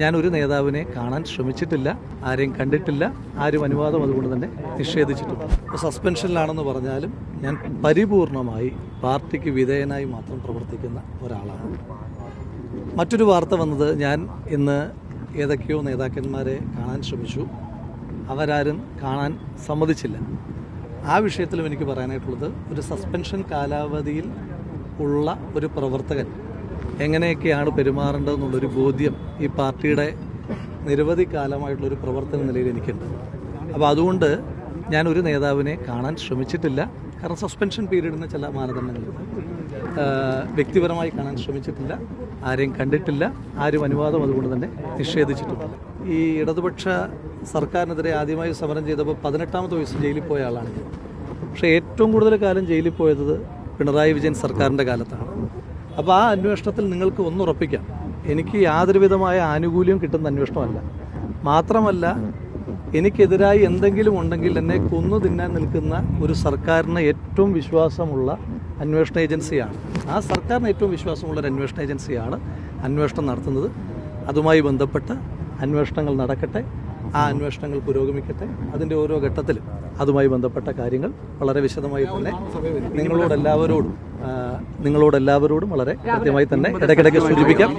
ഞാനൊരു നേതാവിനെ കാണാൻ ശ്രമിച്ചിട്ടില്ല, ആരെയും കണ്ടിട്ടില്ല, ആരും അനുവാദം അതുകൊണ്ട് തന്നെ നിഷേധിച്ചിട്ടില്ല. സസ്പെൻഷനിലാണെന്ന് പറഞ്ഞാലും ഞാൻ പരിപൂർണമായി പാർട്ടിക്ക് വിധേയനായി മാത്രം പ്രവർത്തിക്കുന്ന ഒരാളാണ്. മറ്റൊരു വാർത്ത വന്നത്, ഞാൻ ഇന്ന് ഏതൊക്കെയോ നേതാക്കന്മാരെ കാണാൻ ശ്രമിച്ചു, അവരാരും കാണാൻ സമ്മതിച്ചില്ല. ആ വിഷയത്തിലും എനിക്ക് പറയാനായിട്ടുള്ളത്, ഒരു സസ്പെൻഷൻ കാലാവധിയിൽ ഉള്ള ഒരു പ്രവർത്തകൻ എങ്ങനെയൊക്കെയാണ് പെരുമാറേണ്ടതെന്നുള്ളൊരു ബോധ്യം ഈ പാർട്ടിയുടെ നിരവധി കാലമായിട്ടുള്ളൊരു പ്രവർത്തന നിലയിൽ എനിക്കുണ്ട്. അപ്പോൾ അതുകൊണ്ട് ഞാനൊരു നേതാവിനെ കാണാൻ ശ്രമിച്ചിട്ടില്ല. കാരണം സസ്പെൻഷൻ പീരീഡിന് ചില മാനദണ്ഡങ്ങളുണ്ട്. വ്യക്തിപരമായി കാണാൻ ശ്രമിച്ചിട്ടില്ല, ആരെയും കണ്ടിട്ടില്ല, ആരും അനുവാദം അതുകൊണ്ട് തന്നെ നിഷേധിച്ചിട്ടില്ല. ഈ ഇടതുപക്ഷ സർക്കാരിനെതിരെ ആദ്യമായി സമരം ചെയ്തപ്പോൾ 18ാമത്തെ വയസ്സിൽ ജയിലിൽ പോയ ആളാണ് ഞാൻ. പക്ഷേ ഏറ്റവും കൂടുതൽ കാലം ജയിലിൽ പോയത് പിണറായി വിജയൻ സർക്കാരിൻ്റെ കാലത്താണ്. അപ്പോൾ ആ അന്വേഷണത്തിൽ നിങ്ങൾക്ക് ഒന്നുറപ്പിക്കാം, എനിക്ക് യാതൊരു വിധമായ ആനുകൂല്യം കിട്ടുന്ന അന്വേഷണമല്ല. മാത്രമല്ല, എനിക്കെതിരായി എന്തെങ്കിലും ഉണ്ടെങ്കിൽ എന്നെ കൊന്നു തിന്നാൻ നിൽക്കുന്ന ഒരു സർക്കാരിന് ഏറ്റവും വിശ്വാസമുള്ള അന്വേഷണ ഏജൻസിയാണ്. ആ സർക്കാരിന് ഏറ്റവും വിശ്വാസമുള്ള ഒരു അന്വേഷണ ഏജൻസിയാണ് അന്വേഷണം നടത്തുന്നത്. അതുമായി ബന്ധപ്പെട്ട് അന്വേഷണങ്ങൾ നടക്കട്ടെ, ആ അന്വേഷണങ്ങൾ പുരോഗമിക്കട്ടെ. അതിൻ്റെ ഓരോ ഘട്ടത്തിലും അതുമായി ബന്ധപ്പെട്ട കാര്യങ്ങൾ വളരെ വിശദമായി തന്നെ നിങ്ങളോടെല്ലാവരോടും വളരെ കൃത്യമായി തന്നെ ഇടയ്ക്കിടയ്ക്ക് സൂചിപ്പിക്കാം.